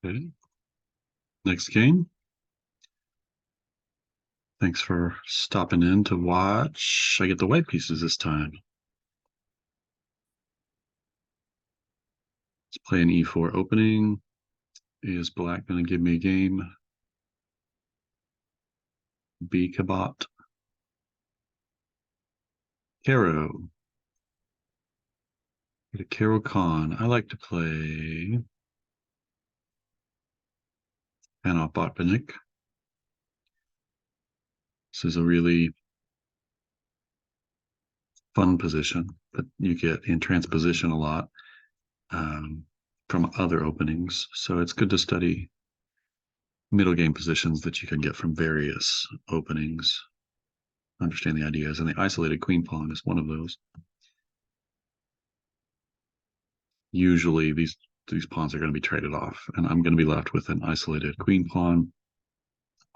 Okay. Next game. Thanks for stopping in to watch. I get the white pieces this time. Let's play an e4 opening. Is black going to give me a game? B Kabot. Caro. Get a Caro Con. I like to play Panov Botvinnik. This is a really fun position that you get in transposition a lot from other openings. So it's good to study middle game positions that you can get from various openings. Understand the ideas, and the isolated queen pawn is one of those. Usually these pawns are going to be traded off, and I'm going to be left with an isolated queen pawn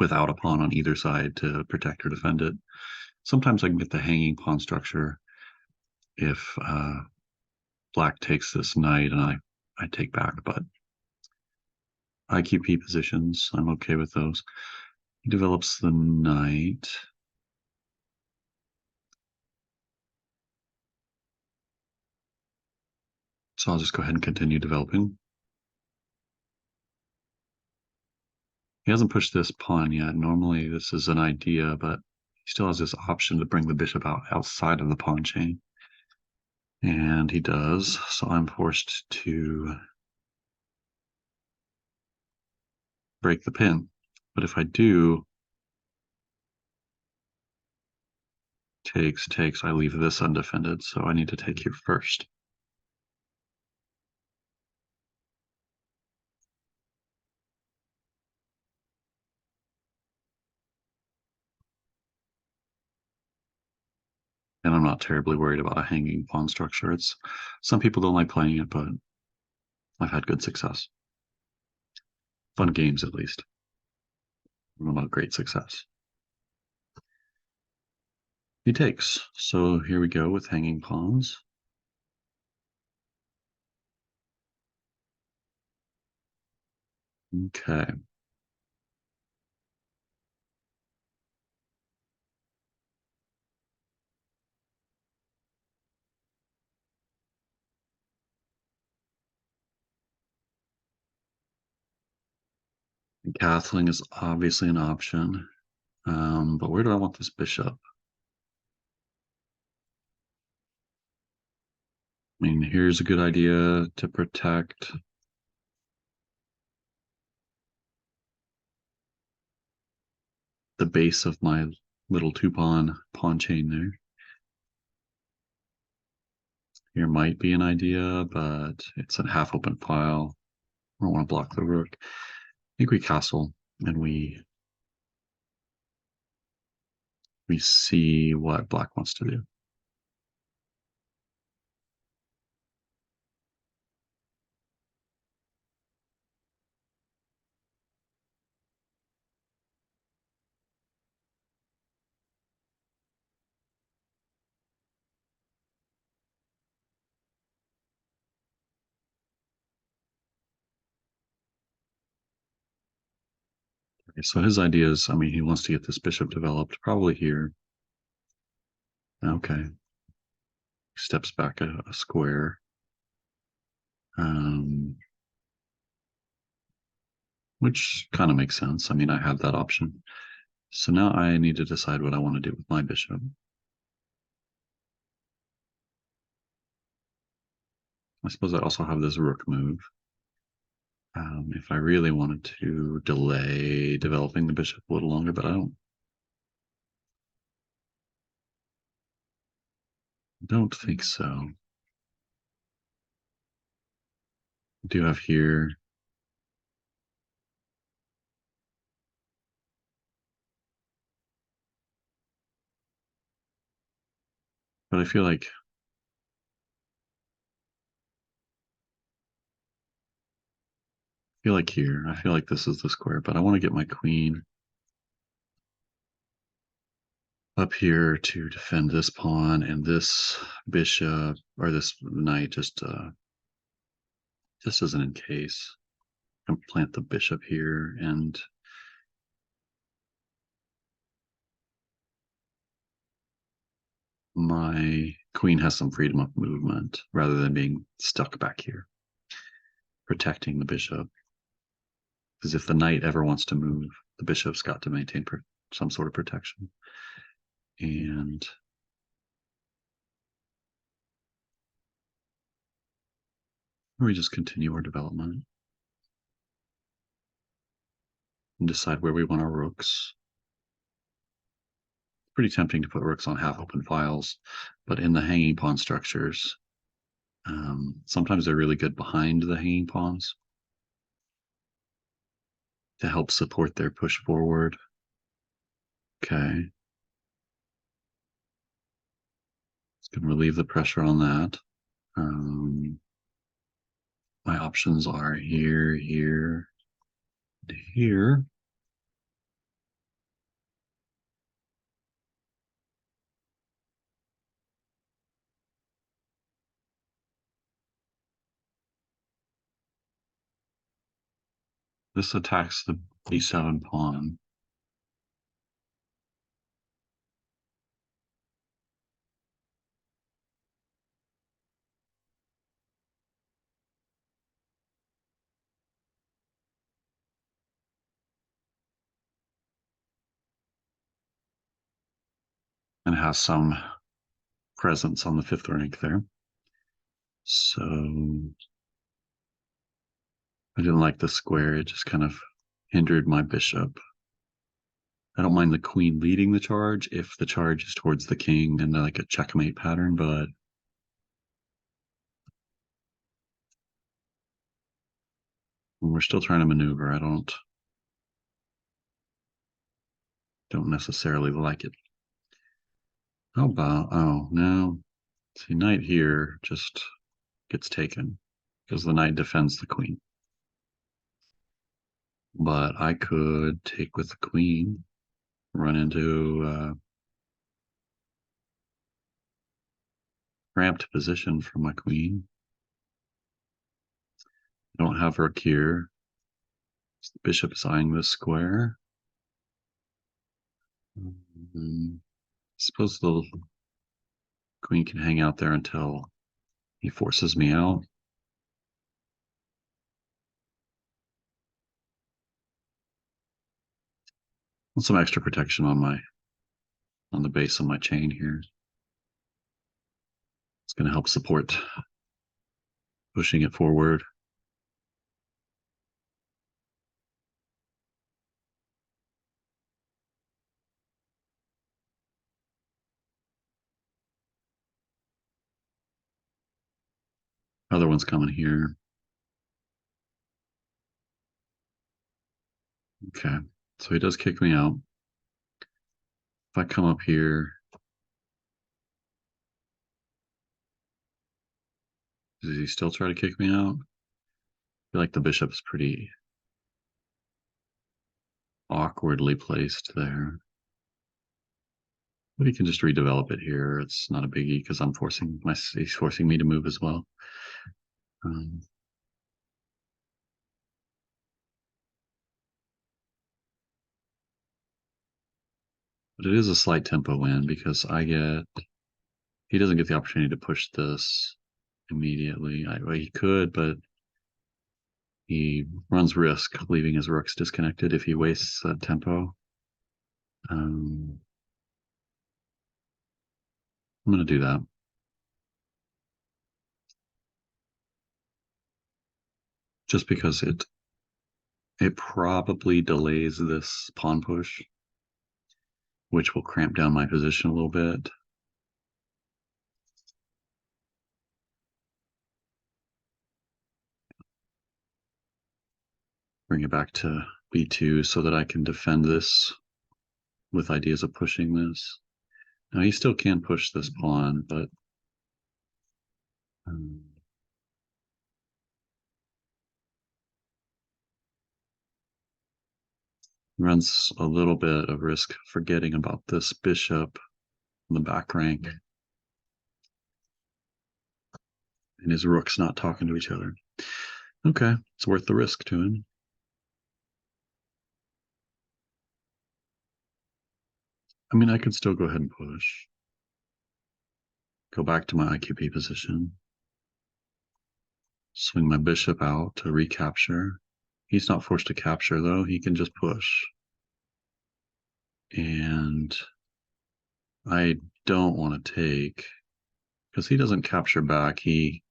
without a pawn on either side to protect or defend it. Sometimes I can get the hanging pawn structure if black takes this knight and I take back, but IQP positions, I'm okay with those. He develops the knight. So I'll just go ahead and continue developing. He hasn't pushed this pawn yet. Normally this is an idea, but he still has this option to bring the bishop outside of the pawn chain. And he does, so I'm forced to break the pin. But if I do, takes, I leave this undefended, so I need to take here first. And I'm not terribly worried about a hanging pawn structure. It's some people don't like playing it, but I've had good success. Fun games, at least. Not great success. He takes. So here we go with hanging pawns. Okay. Castling is obviously an option. But where do I want this bishop? I mean, here's a good idea to protect the base of my little pawn chain there. Here might be an idea, but it's a half open file. I don't want to block the rook. I think we castle and we see what black wants to do. Okay, so his idea is, I mean, he wants to get this bishop developed, probably here. Okay. Steps back a square. Which kind of makes sense. I mean, I have that option. So now I need to decide what I want to do with my bishop. I suppose I also have this rook move. If I really wanted to delay developing the bishop a little longer, but I don't think so. I do have here. But I feel like here, I feel like this is the square, but I want to get my queen up here to defend this pawn, and this bishop or this knight just isn't in case. and plant the bishop here, and my queen has some freedom of movement rather than being stuck back here, protecting the bishop. Because if the knight ever wants to move, the bishop's got to maintain some sort of protection. And we just continue our development and decide where we want our rooks. Pretty tempting to put rooks on half open files, but in the hanging pawn structures, sometimes they're really good behind the hanging pawns to help support their push forward. Okay. It's going to relieve the pressure on that. My options are here, here, here. This attacks the b7 pawn. And has some presence on the fifth rank there. So I didn't like the square. It just kind of hindered my bishop. I don't mind the queen leading the charge if the charge is towards the king and like a checkmate pattern, but we're still trying to maneuver. I don't necessarily like it. How about, oh no, see, knight here just gets taken because the knight defends the queen. But I could take with the queen, run into cramped position for my queen. I don't have rook here. The bishop is eyeing this square. I suppose the queen can hang out there until he forces me out. And some extra protection on the base of my chain here. It's going to help support pushing it forward. Other one's coming here. Okay, so he does kick me out. If I come up here, does he still try to kick me out? I feel like the bishop is pretty awkwardly placed there. But he can just redevelop it here. It's not a biggie because he's forcing me to move as well. But it is a slight tempo win because he doesn't get the opportunity to push this immediately. Well, he could, but he runs risk leaving his rooks disconnected if he wastes that tempo. I'm going to do that. Just because it probably delays this pawn push, which will cramp down my position a little bit. Bring it back to b2 so that I can defend this with ideas of pushing this. Now he still can push this pawn, but runs a little bit of risk forgetting about this bishop in the back rank and his rooks not talking to each other. Okay, it's worth the risk to him. I mean, I could still go ahead and push. Go back to my IQP position. Swing my bishop out to recapture. He's not forced to capture, though. He can just push. And I don't want to take, because he doesn't capture back. He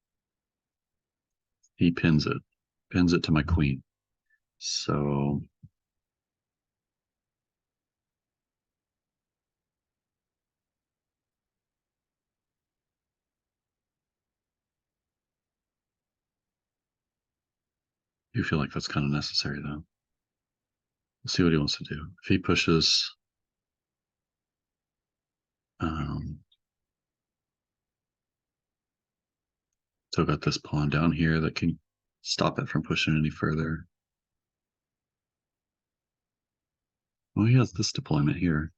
pins it to my queen. So you feel like that's kind of necessary, though. Let's see what he wants to do. If he pushes, um, still got this pawn down here that can stop it from pushing any further. Well, he has this deployment here.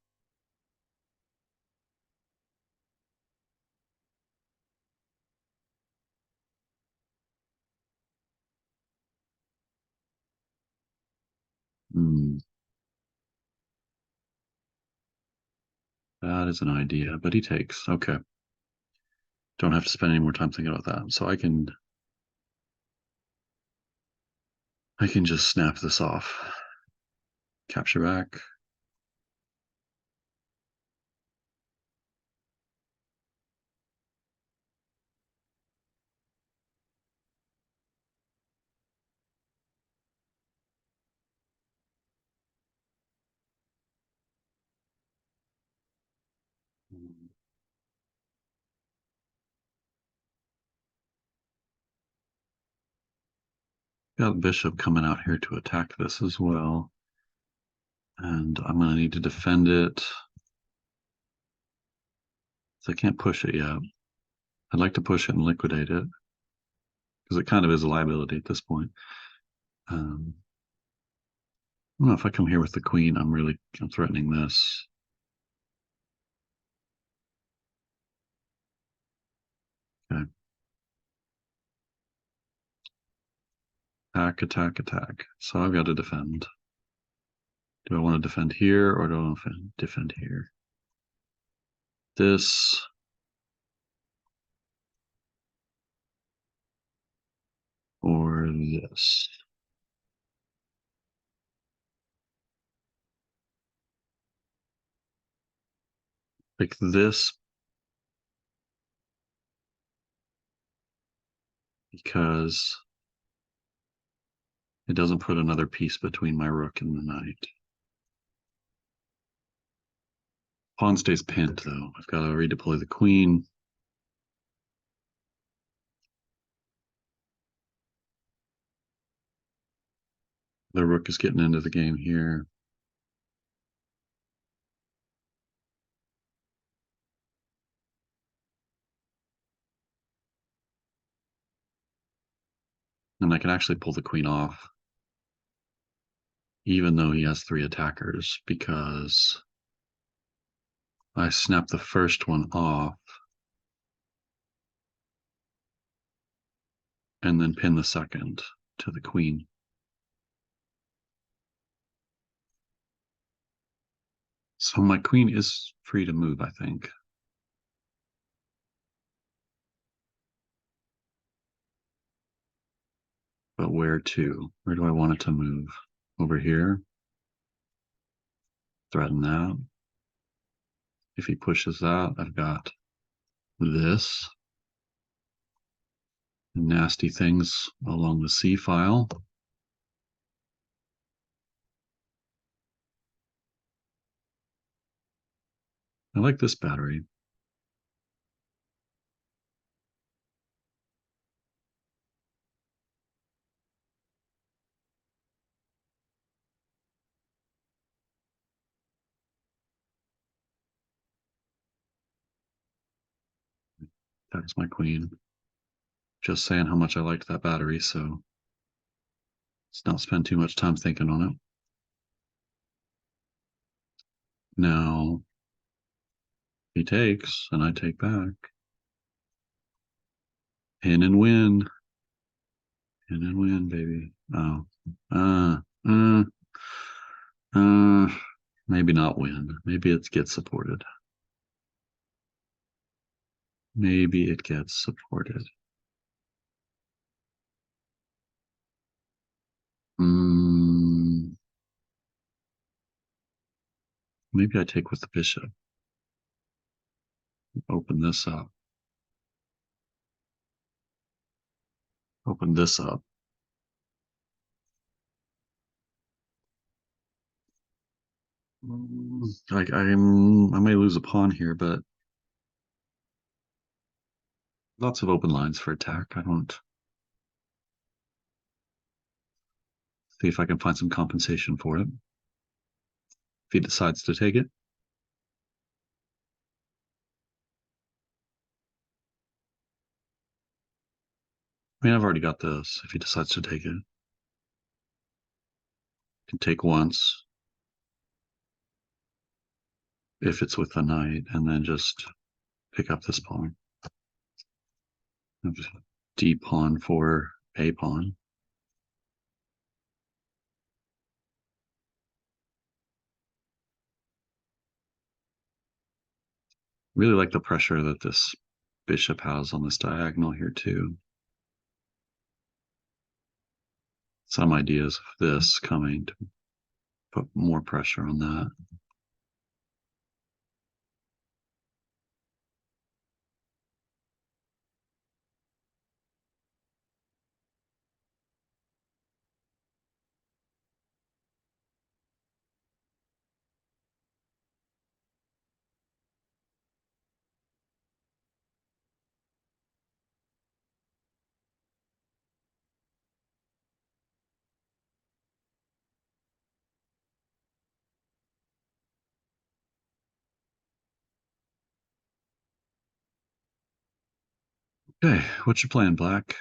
Hmm. That is an idea, but he takes. Okay. Don't have to spend any more time thinking about that. So I can just snap this off. Capture back. Got bishop coming out here to attack this as well. And I'm going to need to defend it. So I can't push it yet. I'd like to push it and liquidate it, because it kind of is a liability at this point. I don't know if I come here with the queen, I'm threatening this. Okay. Attack, attack, attack. So I've got to defend. Do I want to defend here or do I want to defend here? This. Or this. Like this, because it doesn't put another piece between my rook and the knight. Pawn stays pinned, though. I've got to redeploy the queen. The rook is getting into the game here. And I can actually pull the queen off, even though he has 3 attackers, because I snap the first one off and then pin the second to the queen. So my queen is free to move, I think. But where to? Where do I want it to move? Over here? Threaten that. If he pushes that, I've got this. Nasty things along the C file. I like this battery. That's my queen. Just saying how much I liked that battery, so let's not spend too much time thinking on it. Now he takes, and I take back. Pin and win. Pin and win, baby. Oh. Uh, uh, uh. Maybe not win. Maybe it gets supported. Maybe it gets supported. Mm, maybe I take with the bishop. Open this up. Open this up. I may lose a pawn here, but lots of open lines for attack. I don't see if I can find some compensation for it. If he decides to take it, I mean, I've already got this. If he decides to take it, can take once if it's with the knight, and then just pick up this pawn. Just D pawn for A pawn. Really like the pressure that this bishop has on this diagonal here too. Some ideas of this coming to put more pressure on that. Okay, what's your plan, Black?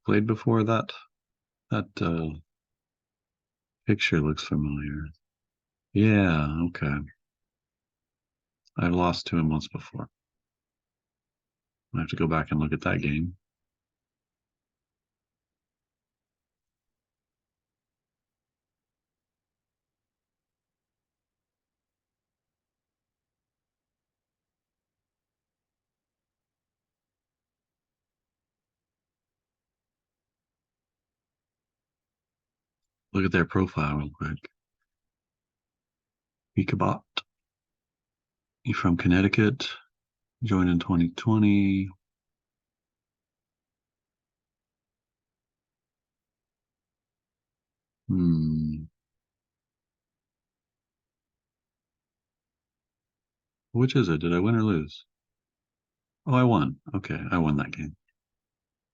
Played before that? That picture looks familiar. Yeah, okay. I've lost to him once before. I have to go back and look at that game. Look at their profile real quick. Ikabot. You from Connecticut? Joined in 2020. Hmm. Which is it? Did I win or lose? Oh, I won. Okay, I won that game.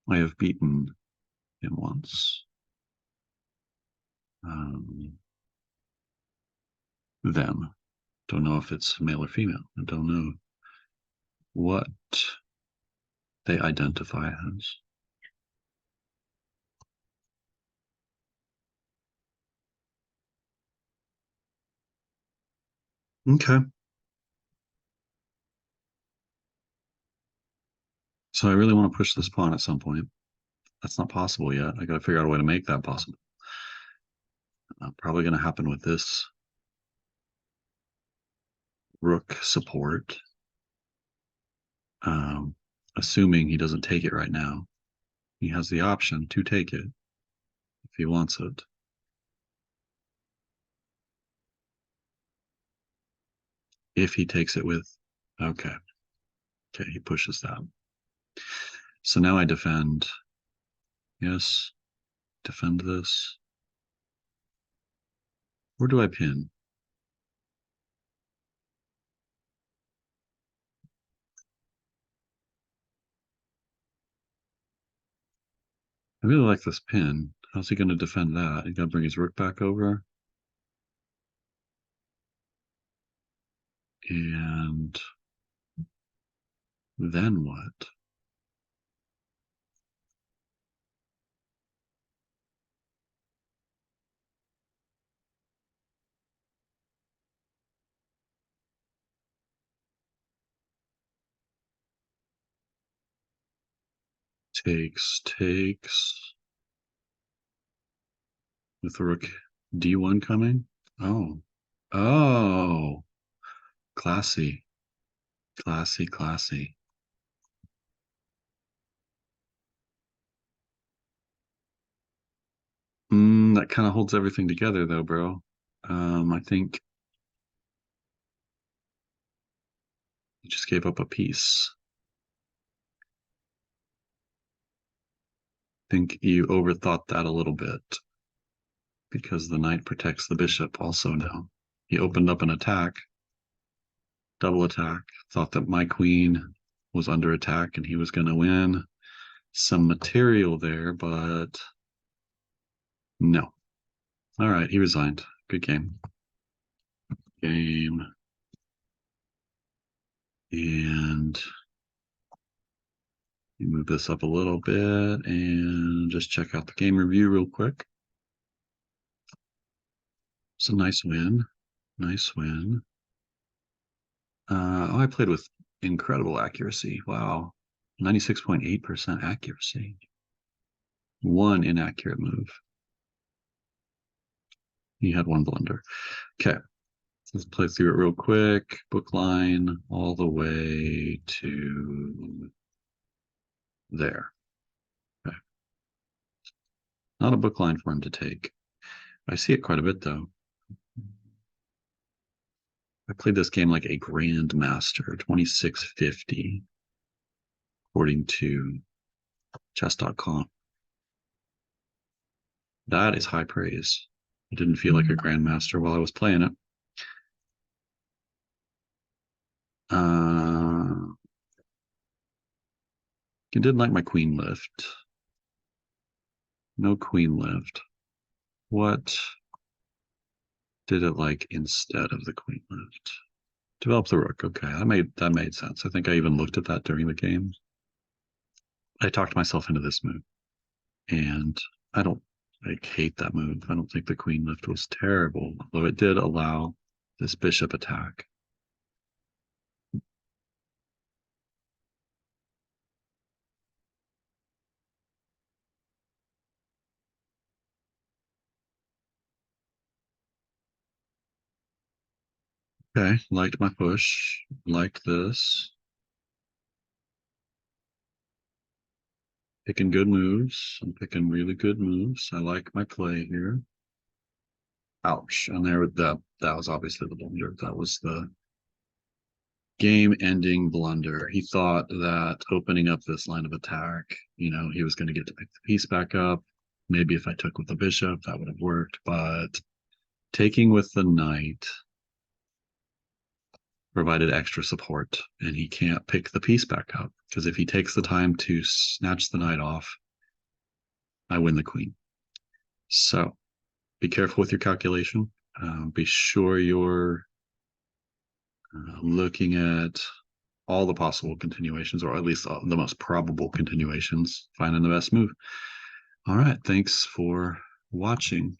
I have beaten him once. Um, them. Don't know if it's male or female. I don't know what they identify as. Okay. So I really want to push this pawn at some point. That's not possible yet. I got to figure out a way to make that possible. Probably going to happen with this rook support, um, assuming he doesn't take it right now. He has the option to take it if he wants it. If he takes it with, okay, okay, he pushes that. So now I defend. Yes, defend this. Where do I pin? I really like this pin. How's he going to defend that? He's going to bring his rook back over. And then what? Takes. with the rook d1 coming. Oh, oh, classy, classy, classy. That kind of holds everything together, though, bro. I think you just gave up a piece. I think you overthought that a little bit because the knight protects the bishop also now. He opened up an attack, double attack, thought that my queen was under attack and he was going to win some material there, but no. All right, he resigned. Good game. Game. And you move this up a little bit and just check out the game review real quick. It's a nice win. Nice win. I played with incredible accuracy. Wow. 96.8% accuracy. One inaccurate move. He had one blunder. Okay. Let's play through it real quick. Book line all the way to there. Okay. Not a book line for him to take. I see it quite a bit though. I played this game like a grandmaster, 2650, according to chess.com. That is high praise. I didn't feel like a grandmaster while I was playing it. You didn't like my queen lift. No queen lift. What did it like instead of the queen lift? Develop the rook. Okay, that made sense. I think I even looked at that during the game. I talked myself into this move, and I don't hate that move. I don't think the queen lift was terrible, although it did allow this bishop attack. Okay, liked my push, liked this. Picking good moves. I'm picking really good moves. I like my play here. Ouch. And that was obviously the blunder. That was the game-ending blunder. He thought that opening up this line of attack, he was going to get to pick the piece back up. Maybe if I took with the bishop, that would have worked. But taking with the knight provided extra support, and he can't pick the piece back up because if he takes the time to snatch the knight off, I win the queen. So be careful with your calculation. Be sure you're looking at all the possible continuations, or at least the most probable continuations, finding the best move. All right. Thanks for watching.